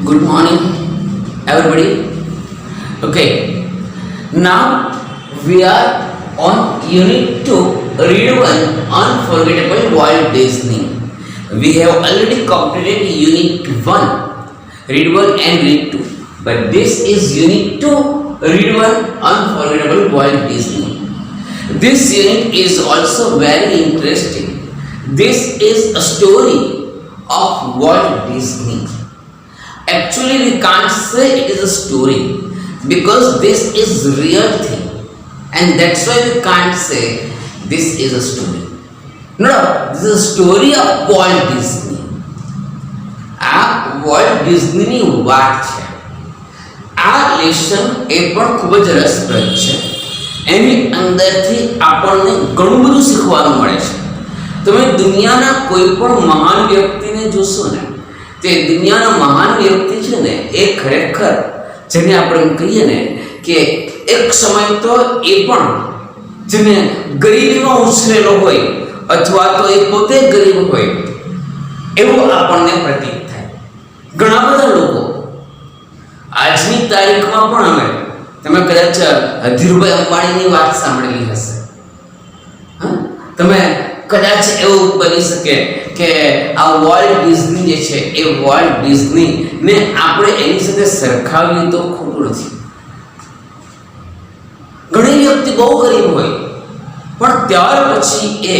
Good morning, everybody. Okay, now we are on Unit 2, Read 1, Unforgettable Walt Disney. We have already completed Unit 1, Read 1 and Read 2. But this is Unit 2, Read 1, Unforgettable Walt Disney. This unit is also very interesting. This is a story of Walt Disney. Actually, we can't say it is a story because this is real thing, and that's why we can't say this is a story. No, this is a story of Walt Disney. આ volt ડિઝનીની વાત છે. આ lesson એ પણ ખૂબ જ રસપ્રદ છે. એની અંદરથી આપણને ઘણું બધું શીખવાનું મળે છે. તમે દુનિયાના કોઈ પણ મહાન વ્યક્તિને જોશો ને, તે દુનિયાનો મહાન વ્યક્તિ છે ને, એ ખરેખર જેને આપણે એમ કહીએ ને કે એક સમય તો એ પણ જેને ગરીબીમાં ઉછરેલો હોય અથવા તો એ પોતે ગરીબ હોય એવું આપણને પ્રતીત થાય. ઘણા બધા લોકો આજની તારીખમાં પણ અમે તમે કદાચ ધીરુભાઈ અંબાણીની વાત સાંભળેલી હશે. તમે કદાચ એવું બની શકે કે આ વોલ્ટ ડિઝની જે છે એ વોલ્ટ ડિઝનીને આપણે એની સાથે સરખાવીએ તો ખોટું નથી. ઘણી વ્યક્તિ બહુ ગરીબ હોય પણ ત્યાર પછી એ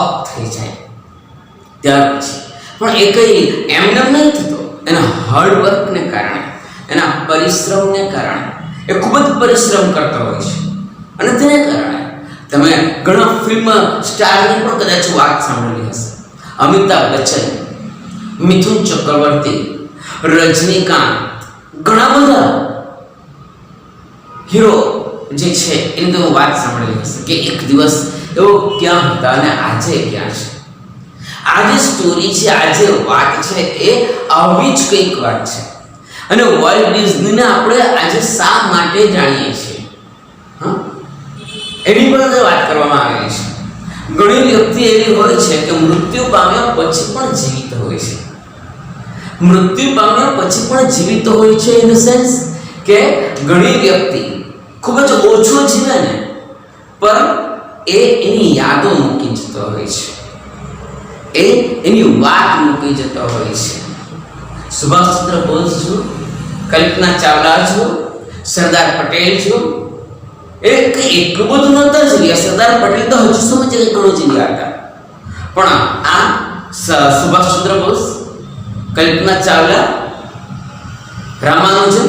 અપ થઈ જાય. ત્યાર પછી પણ એ કંઈ એમને નહીં થતો. એના હાર્ડવર્કને કારણે, એના પરિશ્રમને કારણે એ ખૂબ જ પરિશ્રમ કરતો હોય છે. અને તેને કારણે તમે ઘણા ફિલ્મ સ્ટારની પણ કદાચ વાત સાંભળેલી હશે. અમિતાભ બચ્ચન, મિથુન ચક્રવર્તી, રજનીકાંત, ઘણા બધા હીરો જે છે એની તમે વાત સાંભળેલી હશે કે એક દિવસ એવો ક્યાં હતા અને આજે ક્યાં છે. આ જે સ્ટોરી છે, આ જે વાત છે એ આવી જ કંઈક વાત છે. અને વોલ્ટ ડિઝનીને આપણે આજે શા માટે જાણીએ છીએ એની પર વાત કરવામાં આવેલી છે. ઘણી વ્યક્તિ એવી હોય છે કે મૃત્યુ પામ્યા પછી પણ જીવિત હોય છે. મૃત્યુ પામ્યા પછી પણ જીવિત હોય છે ઇન ધ સેન્સ કે ઘણી વ્યક્તિ ખૂબ જ ઓછો જીવે ને પણ એ એની યાદો મૂકી જતો હોય છે, એ એની વાત મૂકી જતો હોય છે. સુભાષચંદ્ર બોઝ છો, કલ્પના ચાવલા છો, સરદાર પટેલ છો, એ કંઈ એટલું બધું નહોતા જીવ્યા. સરદાર પટેલ તો હજુ સમજે કે ઘણું જીવ્યા હતા. પણ આ સુભાષચંદ્ર બોઝ, કલ્પના ચાવલા, રામાનુજન,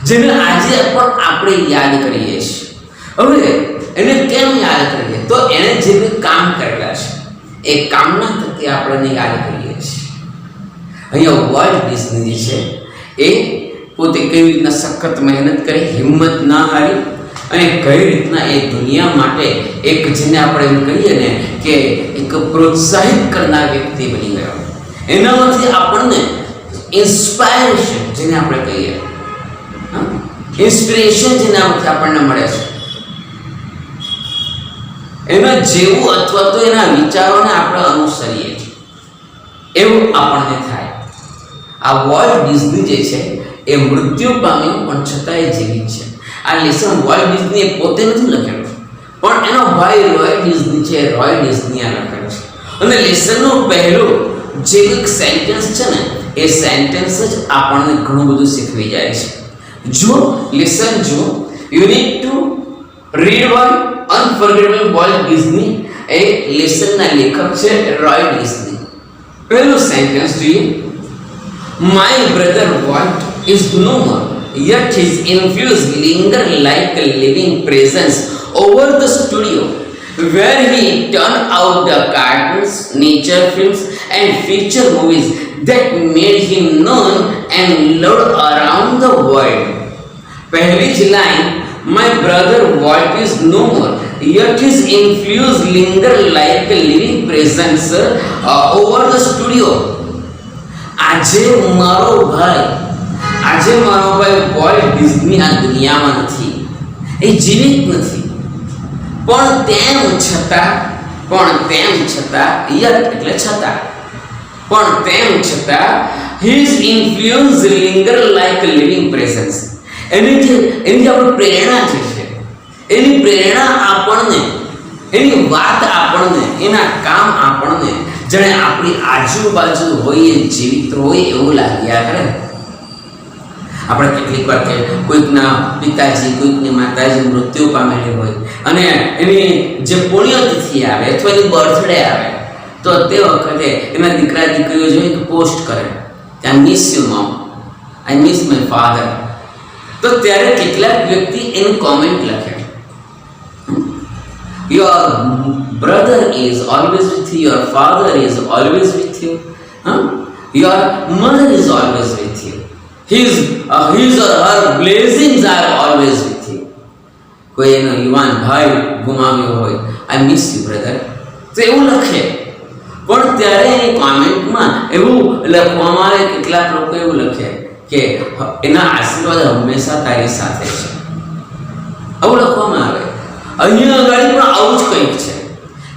જેને આજે પણ આપણે યાદ કરીએ છીએ. હવે એને કેમ યાદ કરીએ? તો એણે જે કંઈ કામ કરેલા છે એ કામના થકી આપણે યાદ કરીએ છીએ. અહીંયા વોલ્ટ ડિઝની જે છે એ પોતે કેવી રીતના સખત મહેનત કરી, હિંમત ના હારી અને કઈ રીતના એ દુનિયા માટે એક જેને આપણે એમ કહીએ ને કે એક પ્રોત્સાહિત કરનાર વ્યક્તિ બની ગયો. એનામાંથી આપણને ઇન્સ્પાયરેશન જેને આપણે કહીએ, ઇન્સ્પિરેશન જેનામાંથી આપણને મળે છે, એના જેવું અથવા તો એના વિચારોને આપણે અનુસરીએ છીએ એવું આપણને થાય. આ વોલ્ટ ડિઝની જે છે એ મૃત્યુ પામ્યો પણ છતાંય જીવિત છે. આ લેસન વોલ્ટ ડિઝનીએ પોતે નથી લખેલું પણ એનો ભાઈ રોય ડિઝની છે, રોય ડિઝનીએ લખેલું છે. અને લેસનનું પહેલું જે એક સેન્ટેન્સ છે ને એ સેન્ટેન્સ જ આપણને ઘણું બધું શીખવી જાય છે. જો લેસન જો યુનિટ 2 રીડ 1 અનફોરગેટેબલ વોલ્ટ ડિઝની એ લેસનના લેખક છે રોય ડિઝની. પહેલું સેન્ટેન્સ જોઈએ. My brother Walt is no more, yet his influence linger like a living presence over the studio where he turned out the cartoons, nature films and feature movies that made him known and loved around the world. પહેલી જ line, My brother Walt is no more, yet his influence linger like a living presence over the studio. આજે મારો ભાઈ Walt Disney આ દુનિયામાં નથી, એ જીવિત નથી. પણ તેમ છતાં યત એટલે છતાં પણ તેમ છતાં his influence linger like a living presence. એની જે આપણે પ્રેરણા જે છે, એની પ્રેરણા આપણને, એની વાત આપણને, એના કામ આપણને જાણે આપણી આજુબાજુ હોય, જીવિત હોય એવું લાગ્યા કરે. આપણે કેટલીક વાર કે કોઈકના પિતાજી, કોઈકની માતાજી મૃત્યુ પામેલી હોય અને એની જે પુણ્યતિથિ આવે અથવા એની બર્થડે આવે તો તે વખતે એના દીકરા દીકરીઓ જોઈએ તો પોસ્ટ કરે કે I miss you mom, I miss my father. તો ત્યારે કેટલાક વ્યક્તિ એની કોમેન્ટ લખે, your brother is always with you, your father is always with you, your mother is always with you, his or her blessings are always with you. કોઈ એનો યુવાન ભાઈ ગુમાવ્યો હોય, I miss you brother, તો એવું લખે. પણ ત્યારે એની કોમેન્ટમાં એવું લખવામાં આવે, કેટલાક લોકો એવું લખે કે એના આશીર્વાદ હંમેશા તારી સાથે છે, આવું લખવામાં આવે. અહીંયા આગળ પણ આવું જ કંઈક છે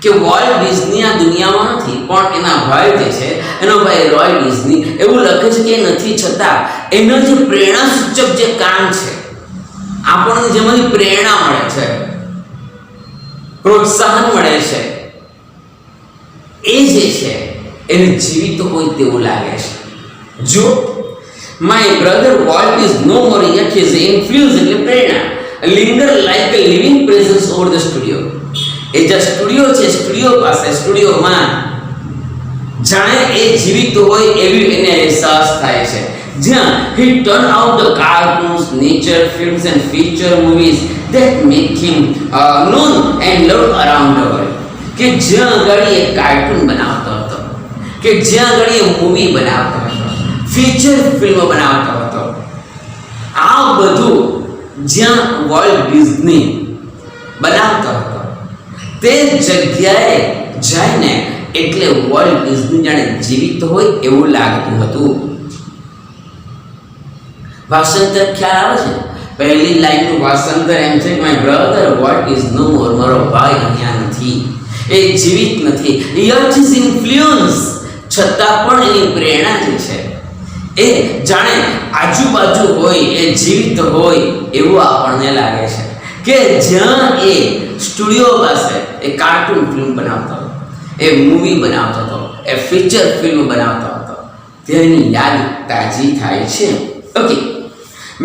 કે વોલ્ટ ડિઝની આ દુનિયામાં નથી, પણ એના ભાઈ જે છે, એનો ભાઈ રોય ડિઝની એવું લખે છે કે એ નથી, છતાં એના જે પ્રેરણા સૂચક જે કામ છે, આપણને જેમાંથી પ્રેરણા મળે છે, પ્રોત્સાહન મળે છે, એ જે છે એને જીવિત હોય તેવું લાગે છે. જો my brother Walt is no more યet his influence એટલે પ્રેરણા linger like a living presence over the studio. એ જે સ્ટુડિયો છે, સ્ટુડિયો પાસે, સ્ટુડિયોમાં જાણે એ જીવિત હોય એવી એને અહેસાસ થાય છે. જ્યાં he turn out the cartoons, nature films and feature movies that make him known and loved around the world. કે જ્યાં આગળ એ કાર્ટૂન બનાવતો હતો, કે જ્યાં આગળ એ મૂવી બનાવતો હતો, ફીચર ફિલ્મ બનાવતો હતો, આ બધું જ્યાં વોલ્ટ ડિઝની બનાવતો હતો તે જગ્યાએ જઈને એટલે વોલ્ટ ડિઝની જાણે જીવિત હોય એવું લાગતું હતું. ભાષાંતર ખ્યાલ આવે છે? પહેલી લાઈનનું ભાષાંતર એમ છે કે my brother Walt is no more, મારો ભાઈ અહીંયા નથી, એ જીવિત નથી. યટ હિઝ ઇન્ફ્લુઅન્સ, છતાં પણ એની પ્રેરણા જે છે એ જાણે આજુબાજુ હોય, એ જીવિત હોય એવું આપણને લાગે છે. કે જ્યાં એ સ્ટુડિયો પાસે એ કાર્ટૂન ફિલ્મ બનાવતો હતો, એ મૂવી બનાવતો હતો, એ ફીચર ફિલ્મ બનાવતો હતો, તેની યાદ તાજી થાય છે. Okay,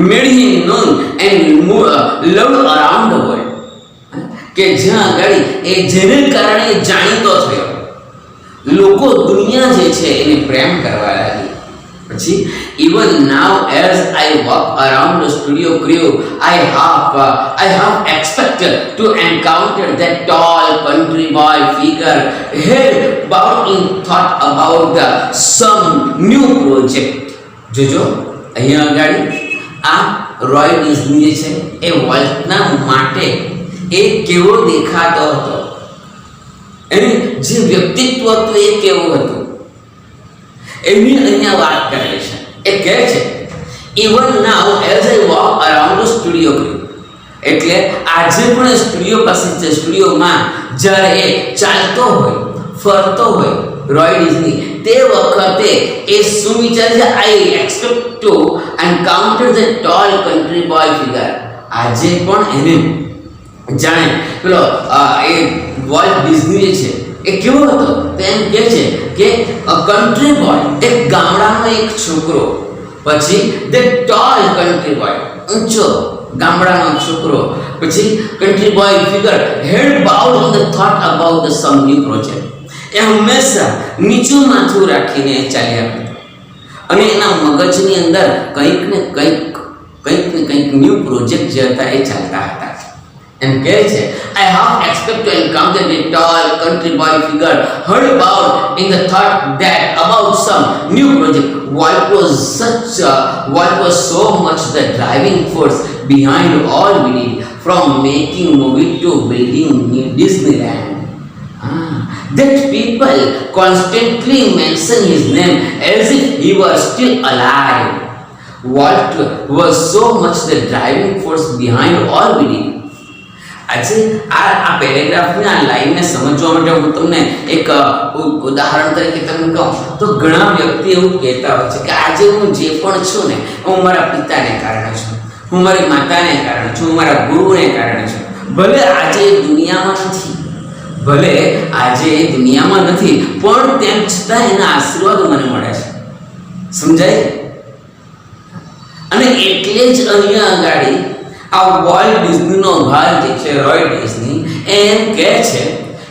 made him non and loved around the world, કે જ્યાં આગળ એ જેને કારણે જાણીતો થયો, લોકો દુનિયા જે છે એને પ્રેમ કરવા લાગી. પછી even now as I walk around the studio crew, I have expected to encounter that tall country boy figure head bowed in thought about some new project. જોજો અહીંયા આગળ આ રોય ડિઝની જે છે એ વોલ્ટના માટે એ કેવો દેખાતો હતો, એનું જે વ્યક્તિત્વ હતું એ કેવું હતું એની અહીંયા વાત કરે છે. એ કહે છે even now as I walk around the studio crew, એટલે આજે પણ સ્ટુડિયો પાસે છે, સ્ટુડિયોમાં જ્યારે એ ચાલતો હોય, ફરતો હોય રોય ડિઝની, તે વખતે એ શું વિચારે છે? I expect to encounter the tall country boy figure. આજે પણ એને જાણે પેલો એ વોલ્ટ ડિઝની જે છે એ કેવો હતો? તો એમ કહે છે કે કન્ટ્રી બોય, એક ગામડાનો એક છોકરો, પછી ધ ટોલ કન્ટ્રી બોય, ઊંચો ગામડાનો છોકરો, પછી country boy figure head bowed on the thought about the some new project. એ હંમેશા નીચું માથું રાખીને ચાલ્યા કરતો અને એના મગજની અંદર કંઈક ને કંઈક ન્યૂ પ્રોજેક્ટ જે હતા એ ચાલતા હતા. એમ કહે છે I have expected to encounter a tall country boy figure heard about in the thought that about some new project. What was so much the driving force behind all we did, from making movie to building new Disneyland. That people constantly mention his name as if he was still alive. What was so much the driving force behind all we did? આજે આ પેરેગ્રાફની આ લાઈનને સમજવા માટે હું તમને એક ઉદાહરણ તરીકે તમને કહું તો ઘણા વ્યક્તિ એવું કહેતા હોય છે કે આજે હું જે પણ છું ને હું મારા પિતાને કારણે છું, હું મારી માતાને કારણે છું, હું મારા ગુરુને કારણે છું. ભલે આજે દુનિયામાં નથી, ભલે આજે દુનિયામાં નથી, પણ તેમ છતાં એના આશીર્વાદ મને મળે છે. સમજાય? અને એટલે જ અહીંયા આગળ આ વોલ્ટ ડિઝનીનો ભાગ જે છે રોય ડિઝની એમ કહે છે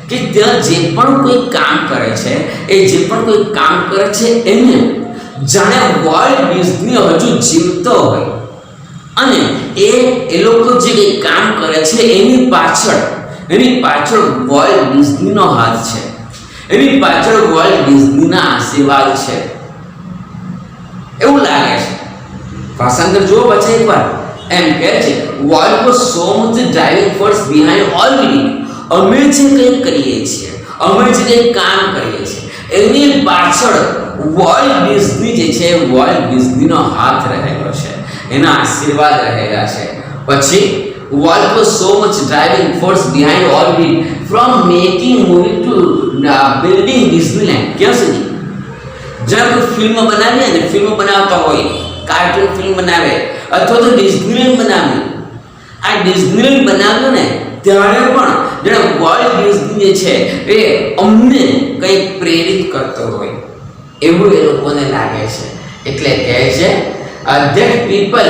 કે ત્યાં જે પણ કોઈ કામ કરે છે એ જે પણ કોઈ કામ કરે છે એને જાણે વોલ્ટ ડિઝની હજુ જીવતો હોય અને એ લોકો જે કંઈ કામ કરે છે એની પાછળ વોલ્ટ ડિઝનીનો હાથ છે, એની પાછળ વોલ્ટ ડિઝનીના આશીર્વાદ છે એવું લાગે છે. ભાષાંતર જુઓ પછી એકવાર. એમ કહે છે volt was so much driving force behind all we did. અમે જે કંઈ કરીએ છીએ, અમે જે કંઈ કામ કરીએ છીએ એની પાછળ વોલ્ટ ડિઝની જે છે વોલ્ટ ડિઝનીનો હાથ રહેલો છે, એના આશીર્વાદ રહેલા છે. પછી Walt was so much driving force behind all of it, from making movie to building Disneyland. ક્યાં સુધી? જ્યારે કોઈ ફિલ્મ બનાવીએ ને, ફિલ્મ બનાવતા હોય, કાર્ટૂન ફિલ્મ બનાવે અથવા તો ડિઝનીલેન્ડ બનાવે, આ ડિઝનીલેન્ડ બનાવ્યું ને ત્યારે પણ જેને વોલ્ટ ડિઝની જે છે એ અમને કંઈક પ્રેરિત કરતો હોય એવું એ લોકોને લાગે છે. એટલે કહે છે that people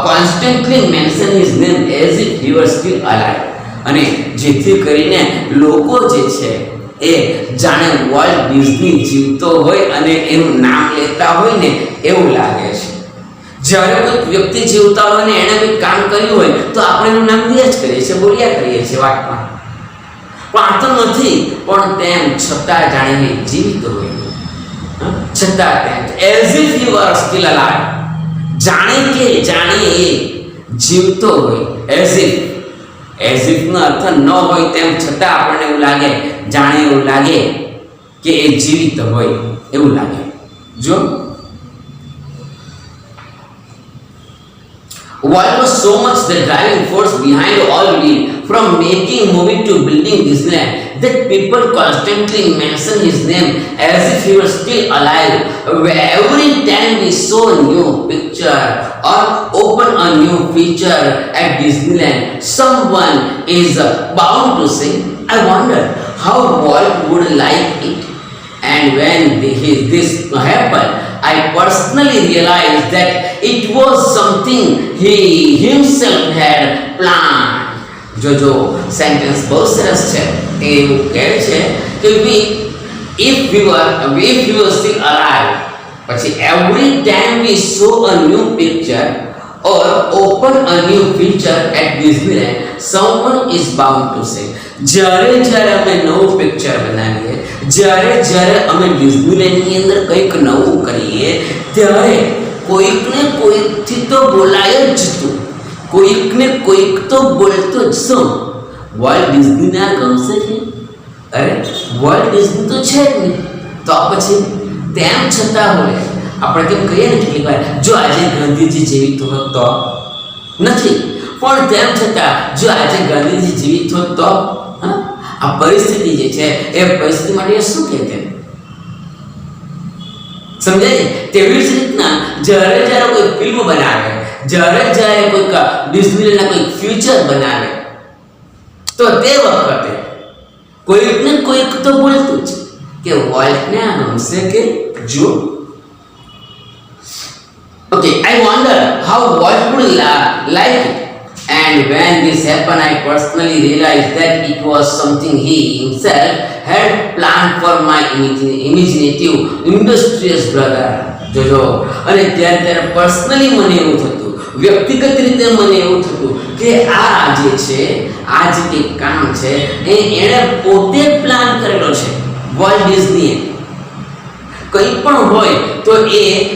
constantly mention his name as if he were still alive. અને જેથી કરીને લોકો જે છે એ જાણે વોલ્ટ ડિઝની જીવતો હોય અને એનું નામ લેતા હોય ને એવું લાગે છે. જ્યારે કોઈ વ્યક્તિ જીવતા હોય ને એણે કંઈક કામ કર્યું હોય તો આપણે એનું નામ લ્યા જ કરીએ છીએ, બોલ્યા કરીએ છીએ વાતમાં. પણ આ તો નથી, પણ તેમ છતાં જાણે જીવિત હોય, છતાં તેમ as if he were still alive. જાણે એ જીવતો હોય. એઝ ઇફ નો અર્થ ન હોય તેમ છતાં આપણને એવું લાગે, જાણે એવું લાગે કે એ જીવિત હોય એવું લાગે. જો Walt was so much the driving force behind all we did, from making movie to building Disneyland, that people constantly mention his name as if he was still alive. Every time we saw a new picture or open a new feature at Disneyland, someone is bound to say, I wonder how Walt would like it. And when this happened, I personally realized that it was something he himself had planned. जो sentence बहुत सरस है. એવું કહે છે કે if we were still alive, પછી every time we saw a new picture or open a new feature at Disneyland, someone is bound to say. જ્યારે અમે નવું પિક્ચર બનાવીએ, જ્યારે અમે ડિઝનીલેન્ડની અંદર કંઈક નવું કરીએ ત્યારે કોઈકને કોઈકથી તો બોલાય જ તું, કોઈકને કોઈક તો બોલતો જ શું. વોલ્ટ ડિઝનીને આ ગમશે કે? અરે વોલ્ટ ડિઝની તો છે જ નહીં, તો પછી તેમ છતાં બોલે. આપણે કેમ કહીએ ને કેટલીક વાર, જો આજે ગાંધીજી જીવિત હોત તો, નથી પણ તેમ છતાં જો આજે ગાંધીજી જીવિત હોત તો, આ પરિસ્થિતિ જે છે એ પરિસ્થિતિ માટે શું કહેતે? સમજાય? તેવી જ રીતના જ્યારે કોઈ ફિલ્મ બનાવે, જ્યારે કોઈક ડિઝનીલેન્ડના કોઈક ફ્યુચર બનાવે તો તે વખતે કોઈકને કોઈક તો બોલતું જ કે વોલ્ટને આ ગમશે કે જો. Okay, I wonder how Walt would like it. And when this happened, I personally realized that it was something he himself had planned for my imaginative, industrious brother. જોજો. અને ત્યારે પર્સનલી મને એવું થતું, વ્યક્તિગત રીતે મને એવું થતું કે આ જે છે, આ જે કંઈક કામ છે એણે પોતે પ્લાન કરેલો છે. વોલ્ટ ડિઝનીએ કંઈ પણ હોય તો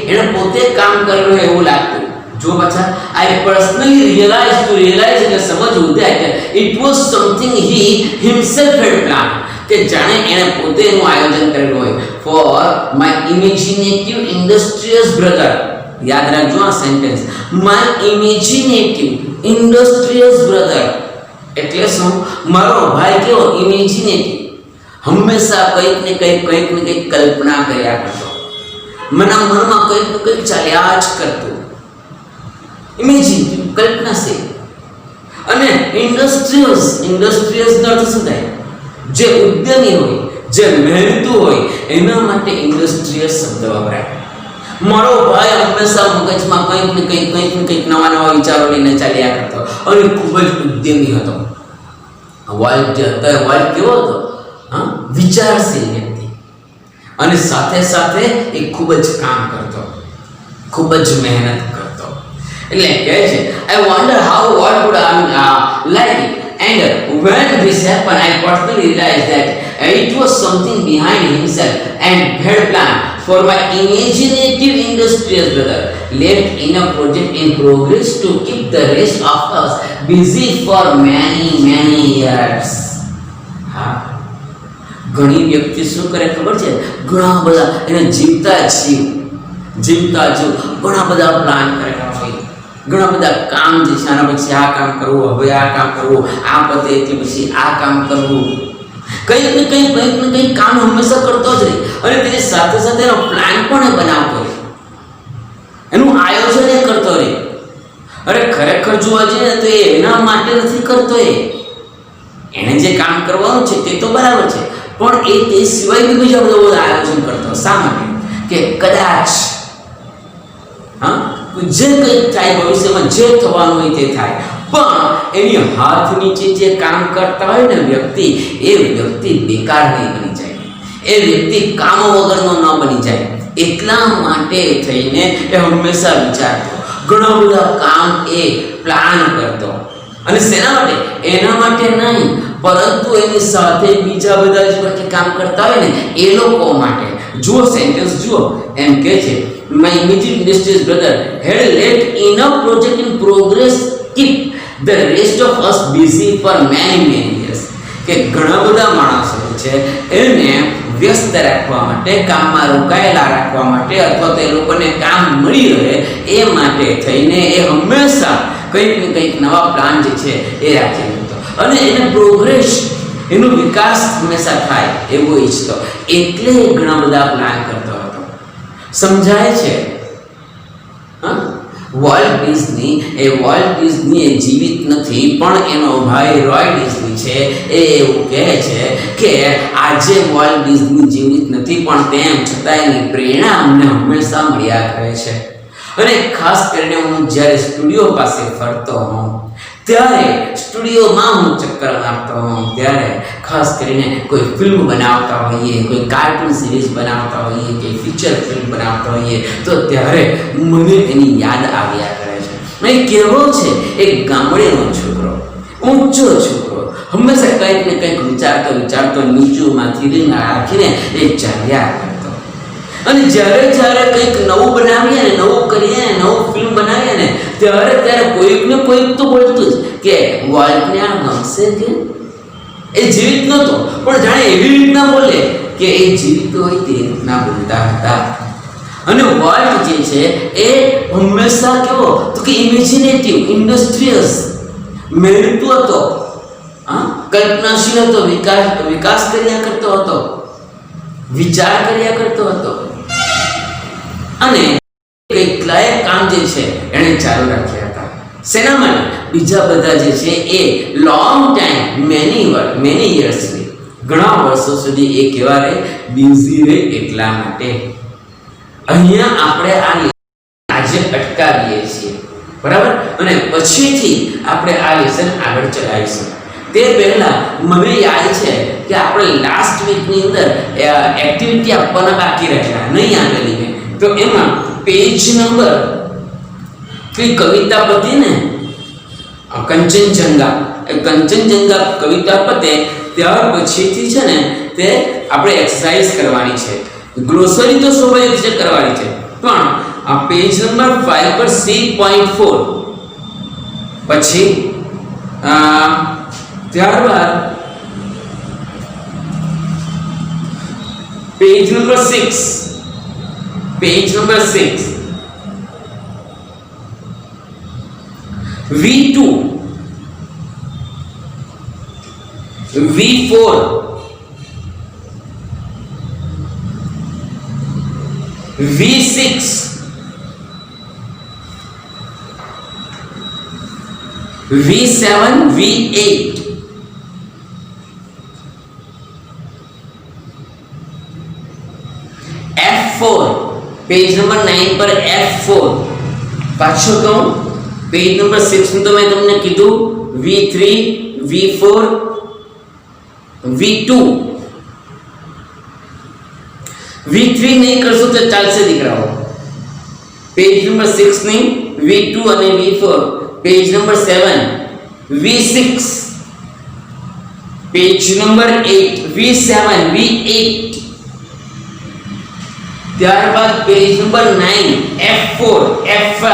એણે પોતે કામ કરેલું એવું લાગતું. જો પાછા આઈ પર્સનલી રિયલાઇઝ એટલે સમજવું that it was something he himself had planned, કે જાણે એણે પોતે એનું આયોજન કરેલું હોય. for my imaginative industrious brother. યાદ રાખજો આ sentence, my imaginative industrious brother. એટલે શું? મારો ભાઈ કેવો ઇમેજિનેટિવ, હંમેશા કંઈક ને કંઈક કલ્પના કર્યા કરતો, મનના મનમાં કંઈક ને કંઈક ચાલ્યા જ કરતું, ઇમેજિનેટિવ, કલ્પનાશીલ. અને ઇન્ડસ્ટ્રીયસ નો અર્થ શું થાય? જે ઉદ્યમી હોય, જે મહેનતુ હોય, એના માટે ઇન્ડસ્ટ્રીયસ શબ્દ વપરાય. મારો ભાઈ હંમેશા મગજમાં કંઈક ને કંઈક નવા વિચારો લઈને ચાલ્યા કરતો અને ખૂબ જ ઉદ્યમી હતો. વર્લ્ડ કેવો હતો? હા, વિચારશીલ વ્યક્તિ. અને સાથે સાથે એ ખૂબ જ કામ કરતો, ખૂબ જ મહેનત કરતો. એટલે કહે છે, I wonder how what would like it. And when this happened, I personally realized that it was something behind himself and had planned for my imaginative industrious brother, left in a project in progress to keep the rest of us busy for many years. હા, ઘણી વ્યક્તિ શું કરે ખબર છે? ઘણા બધા એને જીવતા જીવ ઘણા બધા પ્લાન કરેલા હોય, ઘણા બધા કામ જે છે, આના પછી આ કામ કરવું, હવે આ કામ કરવું, આ પતે એટલે પછી આ કામ કરવું, કંઈક ને કંઈક કામ હંમેશા કરતો જ રહે. અને તેની સાથે સાથે એનો પ્લાન પણ એ બનાવતો રહે, એનું આયોજન એ કરતો રહે. અરે ખરેખર જોવા જઈએ તો એના માટે નથી કરતો, એને જે કામ કરવાનું છે તે તો બરાબર છે, પણ તે સિવાય બી બીજા બધા આયોજન કરતો. શા માટે? કે કદાચ જે કંઈક થાય ભવિષ્યમાં, જે થવાનું હોય તે થાય, પણ એની હાથ નીચે જે કામ કરતા હોય ને વ્યક્તિ, એ વ્યક્તિ બેકાર નહીં બની જાય, એ વ્યક્તિ કામ વગરનો ન બની જાય. એટલા માટે થઈને એ હંમેશા વિચારતો, ઘણા બધા કામ એ પ્લાન કરતો. અને શેના માટે? એના માટે નહીં, પરંતુ એની સાથે બીજા બધા જે કામ કરતા હોય ને એ લોકો માટે. જુઓ સેન્ટેન્સ જુઓ, એમ કહે છે, my immediate industrious brother had left enough project in progress keep the rest of us busy for many years. કે ઘણા બધા માણસો છે એને વ્યસ્ત રાખવા માટે, કામમાં રોકાયેલા રાખવા માટે, અથવા તો એ લોકોને કામ મળી રહે એ માટે થઈને એ હંમેશા કંઈક ને કંઈક નવા પ્લાન જે છે એ રાખી લેતો, અને એને પ્રોગ્રેસ, એનો વિકાસ હંમેશા થાય એવું ઈચ્છતો. એટલે ઘણા બધા પ્લાન કરતો હતો. સમજાય છે? હા, વોલ્ટ ડિઝની એ જીવિત નથી, પણ એનો ભાઈ રોય ડિઝની છે એ એવું કહે છે કે આજે વોલ્ટ ડિઝની જીવિત નથી, પણ તેમ છતાં એની પ્રેરણા અમને હંમેશા મળ્યા કરે છે. અને ખાસ કરીને હું જ્યારે સ્ટુડિયો પાસે ફરતો હોઉં, ત્યારે સ્ટુડિયોમાં હું ચક્કર મારતો હોઉં, ત્યારે ખાસ કરીને કોઈ ફિલ્મ બનાવતા હોઈએ, કોઈ કાર્ટૂન સિરીઝ બનાવતા હોઈએ, કે ફીચર ફિલ્મ બનાવતા હોઈએ, તો ત્યારે મને એની યાદ આવ્યા કરે છે. મેં કેવો છે, એક ગામડેનો છોકરો, ઊંચો છોકરો, હંમેશા કંઈક ને કંઈક વિચારતો નીચુંમાંથી રીંગ રાખીને એ ચાલ્યા કરતો. અને જ્યારે કંઈક નવું બનાવીએ ને, નવું કરીએ ને, નવું ફિલ્મ બનાવીએ ને, ત્યારે કોઈક ને કોઈક તો બોલતું જ કે વોલ્ટને આ ગમશે કે? એ જીવિત નહોતો, પણ જાણે એવી રીતના બોલે કે એ જીવિત હોય તે રીતના બોલતા હતા. અને વોલ્ટ જે છે એ હંમેશા કેવો તો કે ઇમેજિનેટિવ, ઇન્ડસ્ટ્રીયસ, મહેનતુ હતો, કલ્પનાશીલ હતો, વિકાસ કર્યા કરતો હતો, વિચાર કર્યા કરતો હતો. અને કેટલાય કામ જે છે એણે ચાલુ રાખ્યા હતા. શેના માટે? બીજા બધા જે છે એ લોંગ ટાઈમ, મેની યર્સ, ઘણા વર્ષો સુધી એ કેવા રહે? બિઝી રહે. એટલા માટે અહીંયા આપણે આજે અટકાવીએ છીએ, બરાબર? અને પછીથી આપણે આ લેસન આગળ ચલાવીશું. તે પહેલાં મને યાદ છે કે આપણે લાસ્ટ વીકની અંદર એક્ટિવિટી આપવાના બાકી રહ્યા, નહીં આપેલી મેં, તો એમાં પેજ નંબર કઈ કવિતા પતી ને, કંચનજંગા કવિતા પતે ત્યાર પછીથી છે ને તે આપણે એક્સરસાઇઝ કરવાની છે. ગ્લોસરી તો સ્વાભાવિક છે કરવાની છે, પણ આ પેજ નંબર 5 પર C.4 પછી ત્યારબાદ page number 6 V2 V4, V6, V7, V8, F4, page number 9 पर F4 पाछो कहूं पेज नंबर 6 में तो मैं तुमने कीधु V3, V4, V2, V3 नहीं करशो तो चालશે દીકરાઓ पेज नंबर 6 नहीं V2 અને V4 page number 7 V6 page number 8 V7 V8 ત્યારબાદ page number 9 F4 F5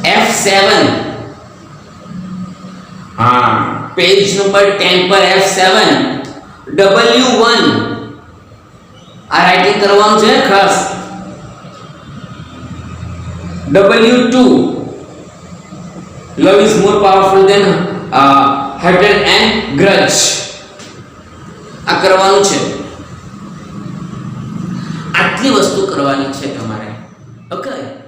F7 हाँ पेज नंबर 10 पर F7 W1 આ રાઇટિંગ કરવાનું છે ખાસ W2 love is more powerful than hatred and grudge આ કરવાનું છે આટલી વસ્તુ કરવાની છે તમારે ઓકે